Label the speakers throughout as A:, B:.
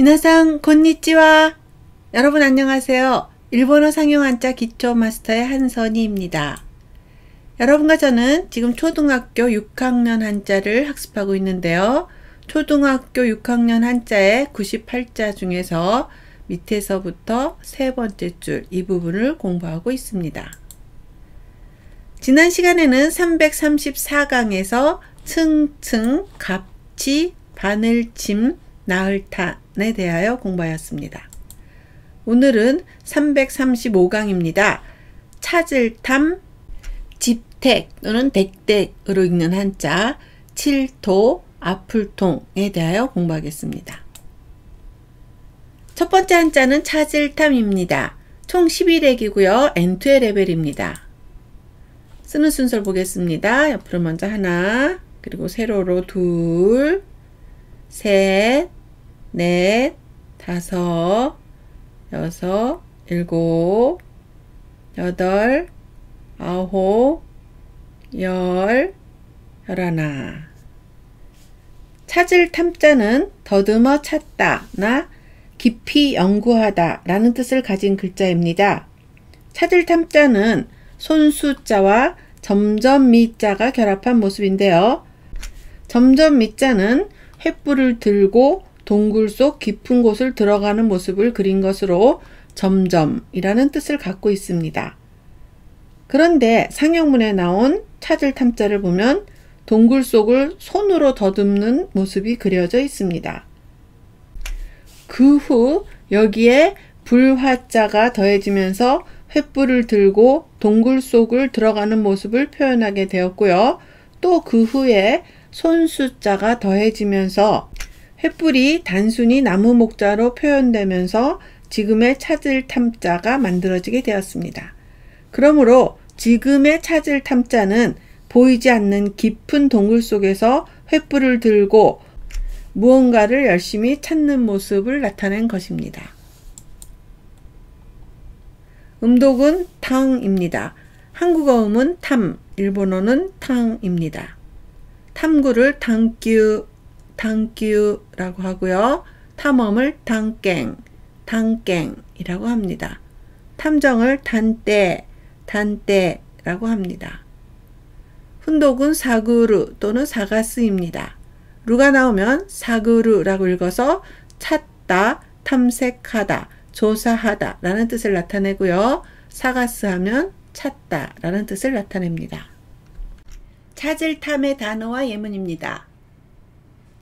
A: 미나상 곤니찌와. 여러분 안녕하세요. 일본어 상용 한자 기초 마스터의 한선희입니다. 여러분과 저는 지금 초등학교 6학년 한자를 학습하고 있는데요. 초등학교 6학년 한자의 98자 중에서 밑에서부터 세 번째 줄 이 부분을 공부하고 있습니다. 지난 시간에는 334강에서 층층, 갑치, 바늘침, 나흘탄에 대하여 공부하였습니다. 오늘은 335강입니다. 찾을탐, 집택 또는 댁댁으로 읽는 한자, 칠토, 아풀통에 대하여 공부하겠습니다. 첫 번째 한자는 찾을탐입니다. 총 11액이고요. N2의 레벨입니다. 쓰는 순서를 보겠습니다. 옆으로 먼저 하나, 그리고 세로로 둘, 셋, 넷, 다섯, 여섯, 일곱, 여덟, 아홉, 열, 열하나. 찾을 탐자는 더듬어 찾다 나 깊이 연구하다 라는 뜻을 가진 글자입니다. 찾을 탐자는 손수자와 점점 미자가 결합한 모습인데요. 점점 미자는 횃불을 들고 동굴 속 깊은 곳을 들어가는 모습을 그린 것으로 점점이라는 뜻을 갖고 있습니다. 그런데 상형문에 나온 찾을 탐자를 보면 동굴 속을 손으로 더듬는 모습이 그려져 있습니다. 그 후 여기에 불화자가 더해지면서 횃불을 들고 동굴 속을 들어가는 모습을 표현하게 되었고요. 또 그 후에 손수자가 더해지면서 횃불이 단순히 나무 목자로 표현되면서 지금의 찾을 탐자가 만들어지게 되었습니다. 그러므로 지금의 찾을 탐자는 보이지 않는 깊은 동굴 속에서 횃불을 들고 무언가를 열심히 찾는 모습을 나타낸 것입니다. 음독은 탕입니다. 한국어 음은 탐, 일본어는 탕입니다. 탐구를 당규라고 하고요. 탐험을 당깽이라고 합니다. 탐정을 단떼라고 합니다. 훈독은 사구르 또는 사가스입니다. 루가 나오면 사구르라고 읽어서 찾다, 탐색하다, 조사하다 라는 뜻을 나타내고요. 사가스 하면 찾다 라는 뜻을 나타냅니다. 찾을 탐의 단어와 예문입니다.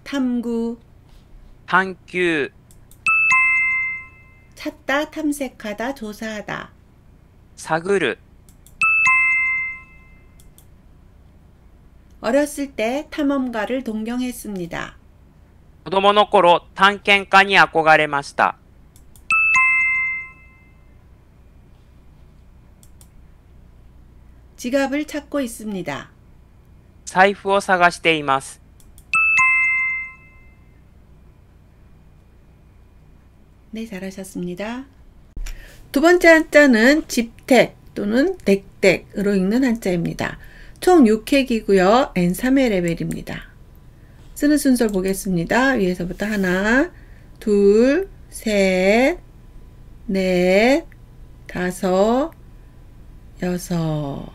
A: 탐구,
B: 探求
A: 찾다, 탐색하다, 조사하다.
B: 探る
A: 어렸을 때 탐험가를 동경했습니다.
B: 子供の頃探検家に憧れました。
A: 지갑을 찾고 있습니다.
B: 財布を探しています。
A: 네, 잘하셨습니다. 두 번째 한자는 집택 또는 댁댁으로 읽는 한자입니다. 총 6핵이고요. N3의 레벨입니다. 쓰는 순서를 보겠습니다. 위에서부터 하나, 둘, 셋, 넷, 다섯, 여섯.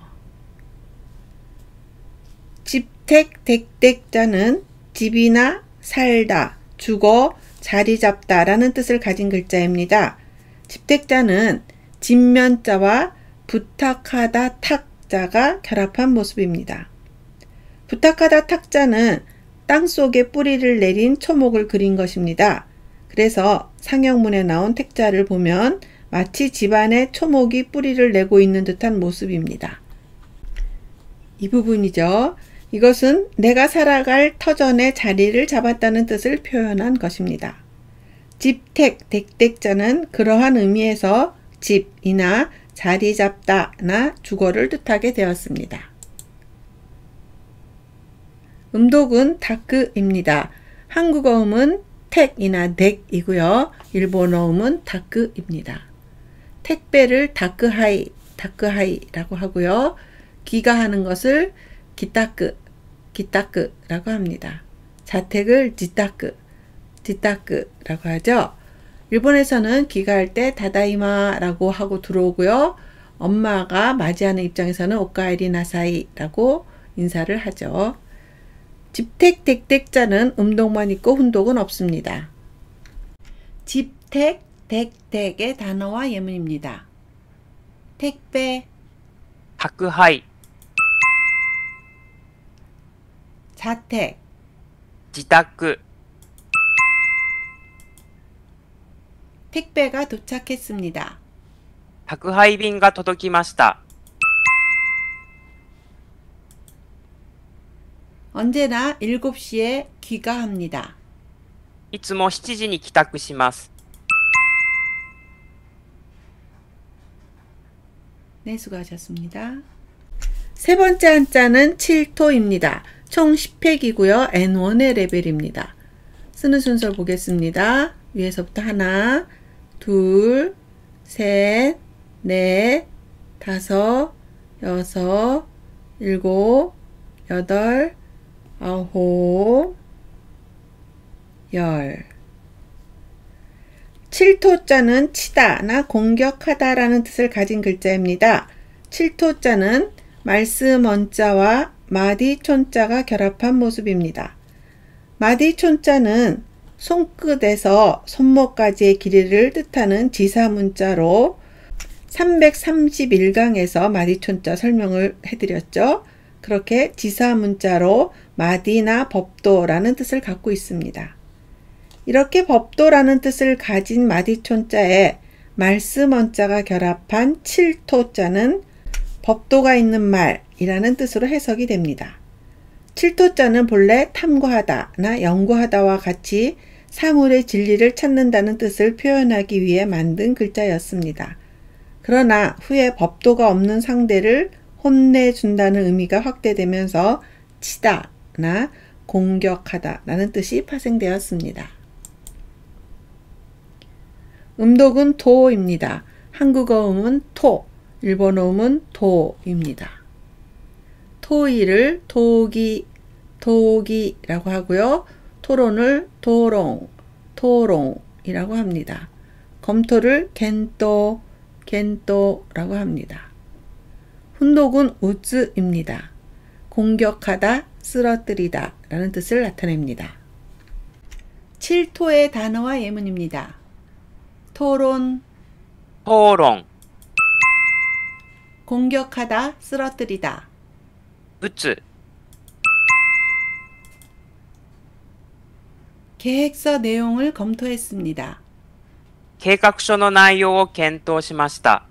A: 집택, 댁댁자는 집이나 살다, 죽어, 자리 잡다 라는 뜻을 가진 글자입니다. 집택자는 집면자와 부탁하다 탁자가 결합한 모습입니다. 부탁하다 탁자는 땅속에 뿌리를 내린 초목을 그린 것입니다. 그래서 상형문에 나온 택자를 보면 마치 집안에 초목이 뿌리를 내고 있는 듯한 모습입니다. 이 부분이죠. 이것은 내가 살아갈 터전의 자리를 잡았다는 뜻을 표현한 것입니다. 집택, 댁댁자는 그러한 의미에서 집이나 자리 잡다나 주거를 뜻하게 되었습니다. 음독은 다크입니다. 한국어 음은 택이나 덱이고요. 일본어 음은 다크입니다. 택배를 다크하이라고 하고요. 귀가하는 것을 기타크라고 합니다. 자택을 지타크, 지타크라고 하죠. 일본에서는 귀가할 때 다다이마라고 하고 들어오고요. 엄마가 맞이하는 입장에서는 오카에리 나사이라고 인사를 하죠. 집택 댁댁자는 음독만 있고 훈독은 없습니다. 집택 댁댁의 단어와 예문입니다. 택배,
B: 宅配、
A: 자택,
B: 自宅、
A: 택배가 도착했습니다.
B: 宅配便が届きました。
A: 언제나 7시에 귀가합니다.
B: いつも7時に帰宅します。
A: 네, 수고하셨습니다. 세 번째 한자는 7토입니다. 총 10획이고요. N1의 레벨입니다. 쓰는 순서를 보겠습니다. 위에서부터 하나, 둘, 셋, 넷, 다섯, 여섯, 일곱, 여덟, 아홉, 열. 7토자는 치다나 공격하다라는 뜻을 가진 글자입니다. 7토자는 말씀 원자와 마디촌자가 결합한 모습입니다. 마디촌자는 손끝에서 손목까지의 길이를 뜻하는 지사문자로 331강에서 마디촌자 설명을 해드렸죠. 그렇게 지사문자로 마디나 법도라는 뜻을 갖고 있습니다. 이렇게 법도라는 뜻을 가진 마디촌자에 말씀 원자가 결합한 7토자는 법도가 있는 말이라는 뜻으로 해석이 됩니다. 7토자는 본래 탐구하다나 연구하다와 같이 사물의 진리를 찾는다는 뜻을 표현하기 위해 만든 글자였습니다. 그러나 후에 법도가 없는 상대를 혼내준다는 의미가 확대되면서 치다나 공격하다라는 뜻이 파생되었습니다. 음독은 도입니다. 한국어 음은 토, 일본어 음은 도입니다. 토의를 도기라고 하고요. 토론을 토롱이라고 합니다. 검토를 겐또라고 합니다. 훈독은 우즈입니다. 공격하다, 쓰러뜨리다 라는 뜻을 나타냅니다. 7토의 단어와 예문입니다. 토론,
B: 討論、
A: 공격하다, 쓰러뜨리다.
B: 打つ、
A: 계획서 내용을 검토했습니다.
B: 計画書の内容を検討しました。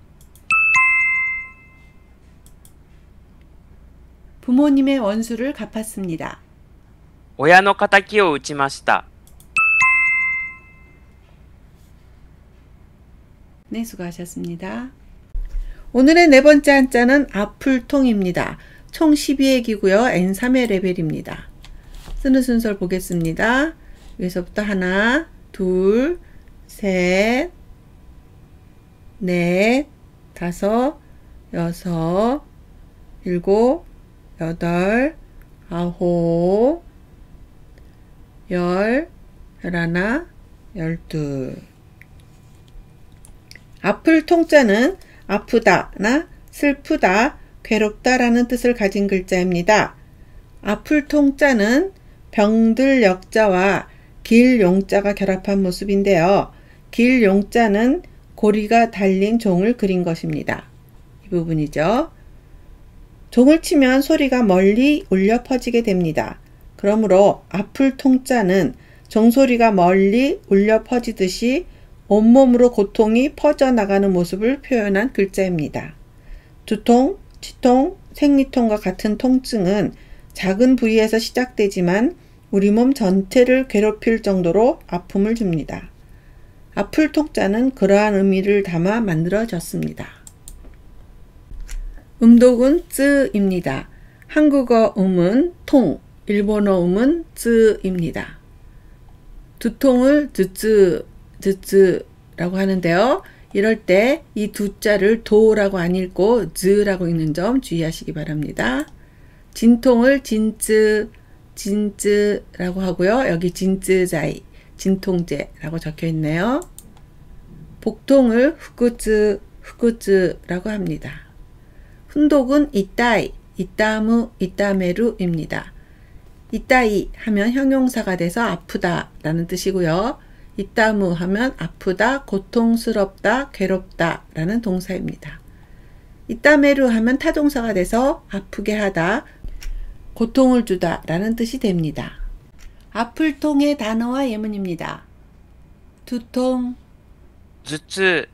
A: 부모님의 원수를 갚았습니다.
B: 親の仇を討ちました。
A: 네, 수고하셨습니다. 오늘의 네 번째 한자는 아풀통입니다. 총 12획이고요. N3의 레벨입니다. 쓰는 순서를 보겠습니다. 위에서부터 하나, 둘, 셋, 넷, 다섯, 여섯, 일곱, 여덟, 아홉, 열, 열하나, 열둘. 아플 통자는 아프다나 슬프다, 괴롭다라는 뜻을 가진 글자입니다. 아플 통자는 병들 역자와 길 용자가 결합한 모습인데요. 길 용자는 고리가 달린 종을 그린 것입니다. 이 부분이죠. 종을 치면 소리가 멀리 울려 퍼지게 됩니다. 그러므로 아플 통자는 종소리가 멀리 울려 퍼지듯이 온몸으로 고통이 퍼져나가는 모습을 표현한 글자입니다. 두통, 치통, 생리통과 같은 통증은 작은 부위에서 시작되지만 우리 몸 전체를 괴롭힐 정도로 아픔을 줍니다. 아플 통자는 그러한 의미를 담아 만들어졌습니다. 음독은 쯔입니다. 한국어 음은 통, 일본어 음은 쯔입니다. 두통을 즈즈라고 하는데요. 이럴 때 이 두 자를 도라고 안 읽고 즈라고 읽는 점 주의하시기 바랍니다. 진통을 진쯔라고 하고요. 여기 진쯔자이, 진통제라고 적혀 있네요. 복통을 후쿠즈라고 합니다. 훈독은 이따이, 이따무, 이따메루입니다. 이따이 하면 형용사가 돼서 아프다 라는 뜻이고요. 이따무 하면 아프다, 고통스럽다, 괴롭다 라는 동사입니다. 이따메루 하면 타동사가 돼서 아프게 하다, 고통을 주다 라는 뜻이 됩니다. 아플 통의 단어와 예문입니다. 두통,
B: 頭痛、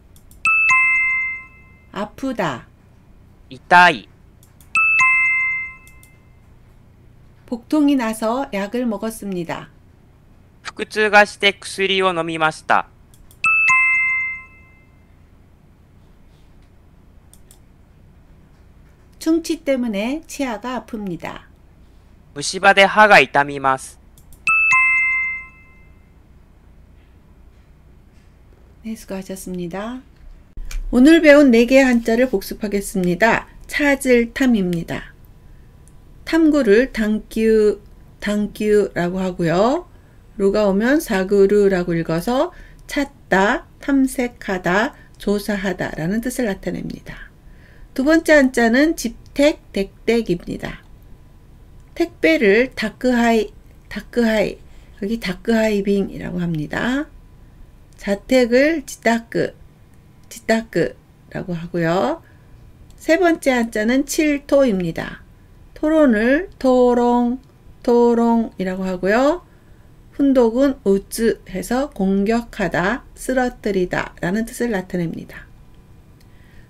A: 아프다,
B: 痛い、
A: 복통이 나서 약을 먹었습니다.
B: 腹痛がして薬を飲みました。
A: 충치 때문에 치아가 아픕니다.
B: 虫歯で歯が痛みます。
A: 네, 수고하셨습니다. 오늘 배운 4개의 한자를 복습하겠습니다. 찾을 탐입니다. 탐구를 당규라고 하고요. 루가 오면 사구르라고 읽어서 찾다, 탐색하다, 조사하다 라는 뜻을 나타냅니다. 두 번째 한자는 집택, 댁댁입니다. 택배를 다크하이, 여기 다크하이빙이라고 합니다. 자택을 지따크라고 하고요. 세 번째 한자는 칠토입니다. 토론을 토롱이라고 하고요. 훈독은 우즈 해서 공격하다, 쓰러뜨리다 라는 뜻을 나타냅니다.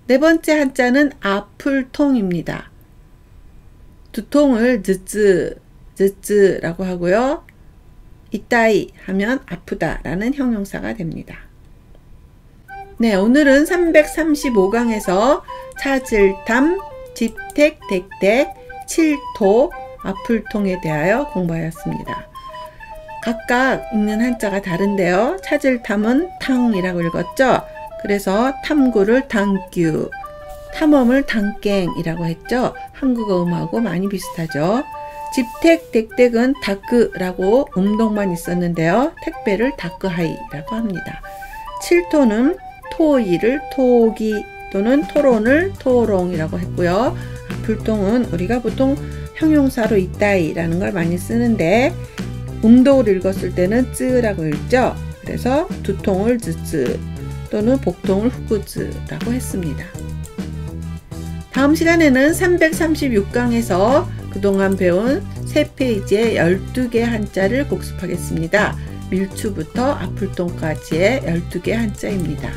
A: 네 번째 한자는 아플통입니다. 두통을 즈즈라고 하고요. 이따이 하면 아프다 라는 형용사가 됩니다. 네, 오늘은 335강에서 찾을 탐, 집택, 댁댁, 칠토, 아플통에 대하여 공부하였습니다. 각각 읽는 한자가 다른데요. 찾을 탐은 탕이라고 읽었죠. 그래서 탐구를 당규, 탐험을 당깽이라고 했죠. 한국어 음하고 많이 비슷하죠. 집택, 댁댁은 다크라고 음동만 있었는데요. 택배를 다크하이라고 합니다. 칠토는 토이를 토기 또는 토론을 토롱이라고 했고요. 불통은 우리가 보통 형용사로 있다이라는 걸 많이 쓰는데 음독을 읽었을 때는 쯔라고 읽죠. 그래서 두통을 쯔쯔 또는 복통을 후쿠즈라고 했습니다. 다음 시간에는 336강에서 그동안 배운 3페이지의 12개 한자를 복습하겠습니다. 밀추부터 아플통까지의 12개 한자입니다.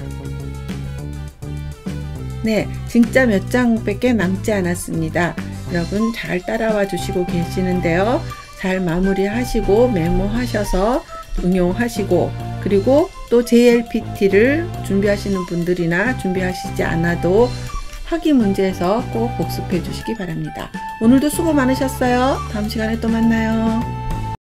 A: 네, 진짜 몇 장밖에 남지 않았습니다. 여러분 잘 따라와 주시고 계시는데요. 잘 마무리하시고 메모하셔서 응용하시고 그리고 또 JLPT를 준비하시는 분들이나 준비하시지 않아도 확인 문제에서 꼭 복습해 주시기 바랍니다. 오늘도 수고 많으셨어요. 다음 시간에 또 만나요.